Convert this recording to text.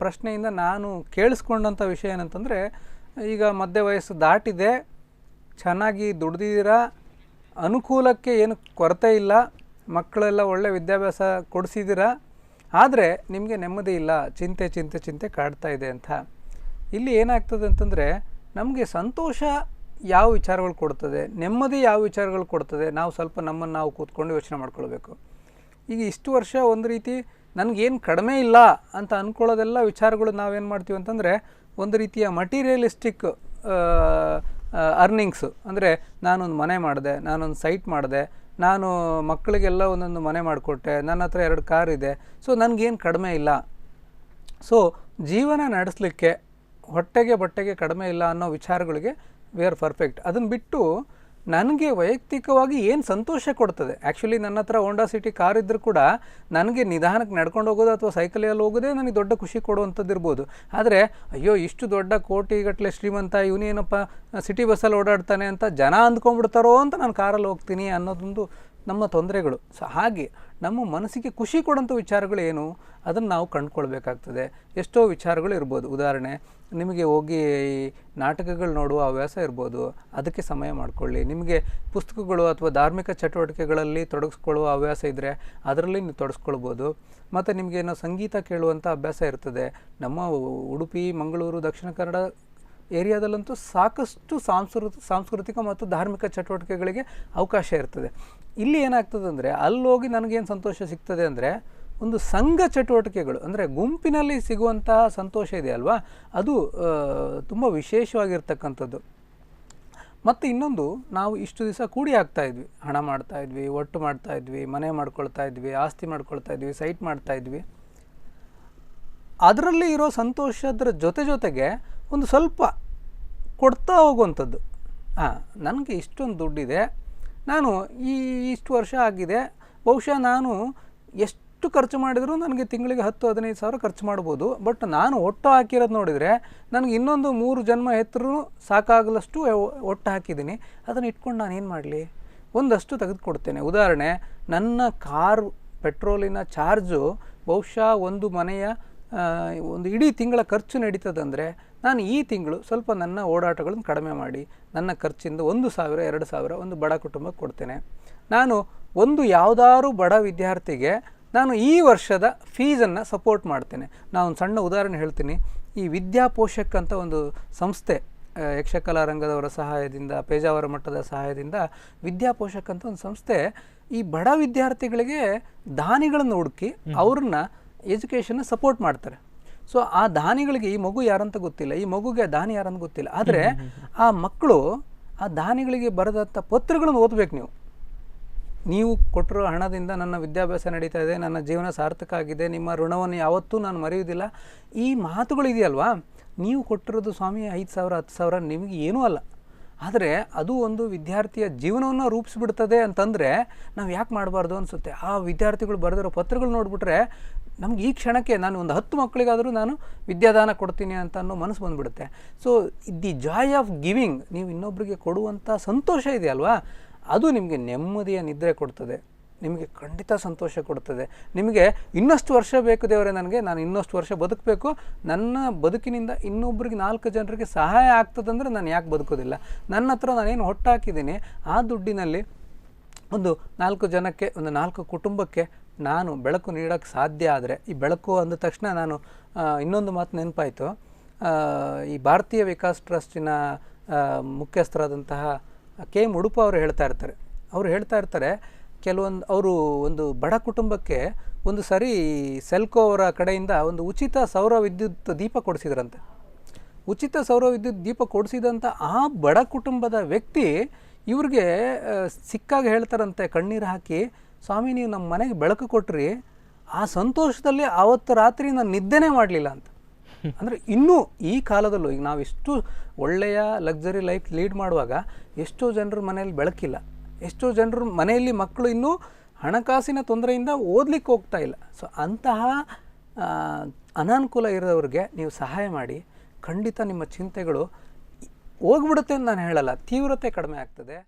ಪ್ರಶ್ನೆಯಿಂದ ನಾನು ಕೇಳಿಸ್ಕೊಂಡಂಥ ವಿಷಯ ಏನಂತಂದರೆ, ಈಗ ಮಧ್ಯ ವಯಸ್ಸು ದಾಟಿದೆ, ಚೆನ್ನಾಗಿ ದುಡ್ದಿದ್ದೀರಾ, ಅನುಕೂಲಕ್ಕೆ ಏನು ಕೊರತೆ ಇಲ್ಲ, ಮಕ್ಕಳೆಲ್ಲ ಒಳ್ಳೆ ವಿದ್ಯಾಭ್ಯಾಸ ಕೊಡಿಸಿದ್ದೀರಾ, ಆದರೆ ನಿಮಗೆ ನೆಮ್ಮದಿ ಇಲ್ಲ, ಚಿಂತೆ ಚಿಂತೆ ಚಿಂತೆ ಕಾಡ್ತಾ ಇದೆ ಅಂತ. ಇಲ್ಲಿ ಏನಾಗ್ತದೆ ಅಂತಂದರೆ, ನಮಗೆ ಸಂತೋಷ ಯಾವ ವಿಚಾರಗಳು ಕೊಡ್ತದೆ, ನೆಮ್ಮದಿ ಯಾವ ವಿಚಾರಗಳು ಕೊಡ್ತದೆ, ನಾವು ಸ್ವಲ್ಪ ನಮ್ಮನ್ನು ನಾವು ಕೂತ್ಕೊಂಡು ಯೋಚನೆ ಮಾಡ್ಕೊಳ್ಬೇಕು. ಈಗ ಇಷ್ಟು ವರ್ಷ ಒಂದು ರೀತಿ ನನಗೇನು ಕಡಿಮೆ ಇಲ್ಲ ಅಂತ ಅಂದ್ಕೊಳ್ಳೋದೆಲ್ಲ ವಿಚಾರಗಳು ನಾವೇನು ಮಾಡ್ತೀವಿ ಅಂತಂದರೆ, ಒಂದು ರೀತಿಯ ಮಟೀರಿಯಲಿಸ್ಟಿಕ್ ಅರ್ನಿಂಗ್ಸು. ಅಂದರೆ ನಾನೊಂದು ಮನೆ ಮಾಡಿದೆ, ನಾನೊಂದು ಸೈಟ್ ಮಾಡಿದೆ, ನಾನು ಮಕ್ಕಳಿಗೆಲ್ಲ ಒಂದೊಂದು ಮನೆ ಮಾಡಿಕೊಟ್ಟೆ, ನನ್ನ ಹತ್ರ 2 ಕಾರ್ ಇದೆ, ಸೊ ನನಗೇನು ಕಡಿಮೆ ಇಲ್ಲ, ಸೊ ಜೀವನ ನಡೆಸಲಿಕ್ಕೆ ಹೊಟ್ಟೆಗೆ ಬಟ್ಟೆಗೆ ಕಡಿಮೆ ಇಲ್ಲ ಅನ್ನೋ ವಿಚಾರಗಳಿಗೆ ವಿ ಆರ್ ಪರ್ಫೆಕ್ಟ್. ಅದನ್ನು ಬಿಟ್ಟು ನನಗೆ ವೈಯಕ್ತಿಕವಾಗಿ ಏನು ಸಂತೋಷ ಕೊಡ್ತದೆ, ಆ್ಯಕ್ಚುಲಿ ನನ್ನ ಹತ್ರ ಹೋಂಡಾ ಸಿಟಿ ಕಾರ್ ಇದ್ದರೂ ಕೂಡ ನನಗೆ ನಿಧಾನಕ್ಕೆ ನಡ್ಕೊಂಡು ಹೋಗೋದು ಅಥವಾ ಸೈಕಲಲ್ಲಿ ಹೋಗೋದೇ ನನಗೆ ದೊಡ್ಡ ಖುಷಿ ಕೊಡುವಂಥದ್ದು ಇರ್ಬೋದು. ಆದರೆ ಅಯ್ಯೋ ಇಷ್ಟು ದೊಡ್ಡ ಕೋಟಿಗಟ್ಟಲೆ ಶ್ರೀಮಂತ ಇವನೇನಪ್ಪ ಸಿಟಿ ಬಸ್ಸಲ್ಲಿ ಓಡಾಡ್ತಾನೆ ಅಂತ ಜನ ಅಂದ್ಕೊಂಡ್ಬಿಡ್ತಾರೋ ಅಂತ ನಾನು ಕಾರಲ್ಲಿ ಹೋಗ್ತೀನಿ ಅನ್ನೋದೊಂದು ನಮ್ಮ ತೊಂದರೆಗಳು. ಸೊ ಹಾಗೆ ನಮ್ಮ ಮನಸ್ಸಿಗೆ ಖುಷಿ ಕೊಡೋಂಥ ವಿಚಾರಗಳು ಏನು ಅದನ್ನು ನಾವು ಕಂಡುಕೊಳ್ಬೇಕಾಗ್ತದೆ. ಎಷ್ಟೋ ವಿಚಾರಗಳು ಇರ್ಬೋದು. ಉದಾಹರಣೆ, ನಿಮಗೆ ಹೋಗಿ ನಾಟಕಗಳು ನೋಡುವ ಹವ್ಯಾಸ ಇರ್ಬೋದು, ಅದಕ್ಕೆ ಸಮಯ ಮಾಡಿಕೊಳ್ಳಿ. ನಿಮಗೆ ಪುಸ್ತಕಗಳು ಅಥವಾ ಧಾರ್ಮಿಕ ಚಟುವಟಿಕೆಗಳಲ್ಲಿ ತೊಡಗಿಸ್ಕೊಳ್ಳುವ ಹವ್ಯಾಸ ಇದ್ದರೆ ಅದರಲ್ಲಿ ನೀವು ತೊಡಗಿಸ್ಕೊಳ್ಬೋದು. ಮತ್ತು ನಿಮಗೇನೋ ಸಂಗೀತ ಕೇಳುವಂಥ ಅಭ್ಯಾಸ ಇರ್ತದೆ. ನಮ್ಮ ಉಡುಪಿ, ಮಂಗಳೂರು, ದಕ್ಷಿಣ ಕನ್ನಡ ಏರಿಯಾದಲ್ಲಂತೂ ಸಾಕಷ್ಟು ಸಾಂಸ್ಕೃತಿಕ ಮತ್ತು ಧಾರ್ಮಿಕ ಚಟುವಟಿಕೆಗಳಿಗೆ ಅವಕಾಶ ಇರ್ತದೆ. ಇಲ್ಲಿ ಏನಾಗ್ತದೆ ಅಂದರೆ, ಅಲ್ಲೋಗಿ ನನಗೇನು ಸಂತೋಷ ಸಿಗ್ತದೆ ಅಂದರೆ, ಒಂದು ಸಂಘ ಚಟುವಟಿಕೆಗಳು, ಅಂದರೆ ಗುಂಪಿನಲ್ಲಿ ಸಿಗುವಂತಹ ಸಂತೋಷ ಇದೆಯಲ್ವಾ, ಅದು ತುಂಬ ವಿಶೇಷವಾಗಿರ್ತಕ್ಕಂಥದ್ದು. ಮತ್ತು ಇನ್ನೊಂದು, ನಾವು ಇಷ್ಟು ದಿವಸ ಕೂಡಿ ಆಗ್ತಾಯಿದ್ವಿ, ಹಣ ಮಾಡ್ತಾಯಿದ್ವಿ, ಒಟ್ಟು ಮಾಡ್ತಾಯಿದ್ವಿ, ಮನೆ ಮಾಡ್ಕೊಳ್ತಾ ಇದ್ವಿ, ಆಸ್ತಿ ಮಾಡ್ಕೊಳ್ತಾ ಇದ್ವಿ, ಸೈಟ್ ಮಾಡ್ತಾಯಿದ್ವಿ. ಅದರಲ್ಲಿ ಇರೋ ಸಂತೋಷದ ಜೊತೆಗೆ ಒಂದು ಸ್ವಲ್ಪ ಕೊಡ್ತಾ ಹೋಗುವಂಥದ್ದು. ನನಗೆ ಇಷ್ಟೊಂದು ದುಡ್ಡಿದೆ, ನಾನು ಇಷ್ಟು ವರ್ಷ ಆಗಿದೆ, ಬಹುಶಃ ನಾನು ಎಷ್ಟು ಖರ್ಚು ಮಾಡಿದರೂ ನನಗೆ ತಿಂಗಳಿಗೆ 10-15 ಸಾವಿರ ಖರ್ಚು ಮಾಡ್ಬೋದು, ಬಟ್ ನಾನು ಒಟ್ಟು ಹಾಕಿರೋದು ನೋಡಿದರೆ ನನಗೆ ಇನ್ನೊಂದು 3 ಜನ್ಮ ಹೆತ್ತರೂ ಸಾಕಾಗಲಷ್ಟು ಒಟ್ಟು ಹಾಕಿದ್ದೀನಿ. ಅದನ್ನು ಇಟ್ಕೊಂಡು ನಾನು ಏನು ಮಾಡಲಿ, ಒಂದಷ್ಟು ತೆಗೆದುಕೊಡ್ತೇನೆ. ಉದಾಹರಣೆ, ನನ್ನ ಕಾರು ಪೆಟ್ರೋಲಿನ ಚಾರ್ಜು ಬಹುಶಃ ಒಂದು ಮನೆಯ ಒಂದು ಇಡೀ ತಿಂಗಳ ಖರ್ಚು ನಡೀತದಂದರೆ, ನಾನು ಈ ತಿಂಗಳು ಸ್ವಲ್ಪ ನನ್ನ ಓಡಾಟಗಳನ್ನು ಕಡಿಮೆ ಮಾಡಿ ನನ್ನ ಖರ್ಚಿಂದ 1,000-2,000 ಒಂದು ಬಡ ಕುಟುಂಬಕ್ಕೆ ಕೊಡ್ತೇನೆ. ನಾನು ಒಂದು ಯಾವುದಾದ್ರು ಬಡ ವಿದ್ಯಾರ್ಥಿಗೆ ನಾನು ಈ ವರ್ಷದ ಫೀಸನ್ನು ಸಪೋರ್ಟ್ ಮಾಡ್ತೇನೆ. ನಾನು ಒಂದು ಸಣ್ಣ ಉದಾಹರಣೆ ಹೇಳ್ತೀನಿ. ಈ ವಿದ್ಯಾಪೋಷಕ್ ಅಂತ ಒಂದು ಸಂಸ್ಥೆ, ಯಕ್ಷಕಲಾ ರಂಗದವರ ಸಹಾಯದಿಂದ, ಪೇಜಾವರ ಮಟ್ಟದ ಸಹಾಯದಿಂದ ವಿದ್ಯಾಪೋಷಕ್ ಅಂತ ಒಂದು ಸಂಸ್ಥೆ ಈ ಬಡ ವಿದ್ಯಾರ್ಥಿಗಳಿಗೆ ದಾನಿಗಳನ್ನು ಹುಡುಕಿ ಅವ್ರನ್ನ ಎಜುಕೇಷನ್ನ ಸಪೋರ್ಟ್ ಮಾಡ್ತಾರೆ. ಸೊ ಆ ದಾನಿಗಳಿಗೆ ಈ ಮಗು ಯಾರಂತ ಗೊತ್ತಿಲ್ಲ, ಈ ಮಗುಗೆ ದಾನಿ ಯಾರಂತ ಗೊತ್ತಿಲ್ಲ, ಆದರೆ ಆ ಮಕ್ಕಳು ಆ ದಾನಿಗಳಿಗೆ ಬರೆದಂಥ ಪತ್ರಗಳನ್ನು ಓದಬೇಕು. ನೀವು ಕೊಟ್ಟಿರೋ ಹಣದಿಂದ ನನ್ನ ವಿದ್ಯಾಭ್ಯಾಸ ನಡೀತಾ ಇದೆ, ನನ್ನ ಜೀವನ ಸಾರ್ಥಕ ಆಗಿದೆ, ನಿಮ್ಮ ಋಣವನ್ನು ಯಾವತ್ತೂ ನಾನು ಮರೆಯುವುದಿಲ್ಲ, ಈ ಮಾತುಗಳು ಇದೆಯಲ್ವಾ. ನೀವು ಕೊಟ್ಟಿರೋದು ಸ್ವಾಮಿ 5,000-10,000 ನಿಮಗೆ ಏನೂ ಅಲ್ಲ, ಆದರೆ ಅದು ಒಂದು ವಿದ್ಯಾರ್ಥಿಯ ಜೀವನವನ್ನು ರೂಪಿಸ್ಬಿಡ್ತದೆ ಅಂತಂದರೆ ನಾವು ಯಾಕೆ ಮಾಡಬಾರ್ದು ಅನಿಸುತ್ತೆ. ಆ ವಿದ್ಯಾರ್ಥಿಗಳು ಬರೆದಿರೋ ಪತ್ರಗಳು ನೋಡಿಬಿಟ್ರೆ ನಮ್ಗೆ ಈ ಕ್ಷಣಕ್ಕೆ ನಾನು ಒಂದು 10 ಮಕ್ಕಳಿಗಾದರೂ ನಾನು ವಿದ್ಯಾದಾನ ಕೊಡ್ತೀನಿ ಅಂತ ಅನ್ನೋ ಮನಸ್ಸು ಬಂದುಬಿಡುತ್ತೆ. So the joy of giving, ನೀವು ಇನ್ನೊಬ್ಬರಿಗೆ ಕೊಡುವಂಥ ಸಂತೋಷ ಇದೆಯಲ್ವಾ, ಅದು ನಿಮಗೆ ನೆಮ್ಮದಿಯ ನಿದ್ರೆ ಕೊಡ್ತದೆ, ನಿಮಗೆ ಖಂಡಿತ ಸಂತೋಷ ಕೊಡ್ತದೆ. ನಿಮಗೆ ಇನ್ನಷ್ಟು ವರ್ಷ ಬೇಕು ದೇವರೇ, ನಾನು ಇನ್ನಷ್ಟು ವರ್ಷ ಬದುಕಬೇಕು, ನನ್ನ ಬದುಕಿನಿಂದ ಇನ್ನೊಬ್ಬರಿಗೆ 4 ಜನರಿಗೆ ಸಹಾಯ ಆಗ್ತದಂದರೆ ನಾನು ಯಾಕೆ ಬದುಕೋದಿಲ್ಲ. ನನ್ನ ಹತ್ರ ನಾನೇನು ಹೊಟ್ಟು ಹಾಕಿದ್ದೀನಿ ಆ ದುಡ್ಡಿನಲ್ಲಿ ಒಂದು 4 ಜನಕ್ಕೆ, ಒಂದು 4 ಕುಟುಂಬಕ್ಕೆ ನಾನು ಬೆಳಕು ನೀಡೋಕ್ಕೆ ಸಾಧ್ಯ ಆದರೆ, ಈ ಬೆಳಕು ಅಂದ ತಕ್ಷಣ ನಾನು ಇನ್ನೊಂದು ಮಾತು ನೆನಪಾಯಿತು. ಈ ಭಾರತೀಯ ವಿಕಾಸ್ ಟ್ರಸ್ಟಿನ ಮುಖ್ಯಸ್ಥರಾದಂತಹ ಕೆ ಉಡುಪ ಅವರು ಹೇಳ್ತಾ ಇರ್ತಾರೆ ಅವರು ಒಂದು ಬಡ ಕುಟುಂಬಕ್ಕೆ ಒಂದು ಸರಿ ಸೆಲ್ಕೋ ಅವರ ಕಡೆಯಿಂದ ಒಂದು ಉಚಿತ ಸೌರ ವಿದ್ಯುತ್ ದೀಪ ಕೊಡಿಸಿದ್ರಂತೆ. ಉಚಿತ ಸೌರ ವಿದ್ಯುತ್ ದೀಪ ಕೊಡಿಸಿದಂಥ ಆ ಬಡ ಕುಟುಂಬದ ವ್ಯಕ್ತಿ ಇವ್ರಿಗೆ ಸಿಕ್ಕಾಗ ಹೇಳ್ತಾರಂತೆ, ಕಣ್ಣೀರು ಹಾಕಿ, ಸ್ವಾಮಿ ನೀವು ನಮ್ಮ ಮನೆಗೆ ಬೆಳಕು ಕೊಟ್ರಿ, ಆ ಸಂತೋಷದಲ್ಲಿ ಆವತ್ತು ರಾತ್ರಿ ನಾನು ನಿದ್ದೆನೇ ಮಾಡಲಿಲ್ಲ ಅಂತ. ಅಂದರೆ ಇನ್ನೂ ಈ ಕಾಲದಲ್ಲೂ ಈಗ ನಾವು ಇಷ್ಟು ಒಳ್ಳೆಯ ಲಕ್ಸರಿ ಲೈಫ್ ಲೀಡ್ ಮಾಡುವಾಗ ಎಷ್ಟೋ ಜನರ ಮನೆಯಲ್ಲಿ ಬೆಳಕಿಲ್ಲ, ಎಷ್ಟೋ ಜನರ ಮನೆಯಲ್ಲಿ ಮಕ್ಕಳು ಇನ್ನೂ ಹಣಕಾಸಿನ ತೊಂದರೆಯಿಂದ ಓದಲಿಕ್ಕೆ ಹೋಗ್ತಾ ಇಲ್ಲ. ಸೊ ಅಂತಹ ಅನಾನುಕೂಲ ಇರೋವ್ರಿಗೆ ನೀವು ಸಹಾಯ ಮಾಡಿ, ಖಂಡಿತ ನಿಮ್ಮ ಚಿಂತೆಗಳು ಹೋಗ್ಬಿಡುತ್ತೆ ಅಂತ ನಾನು ಹೇಳಲ್ಲ, ತೀವ್ರತೆ ಕಡಿಮೆ ಆಗ್ತದೆ.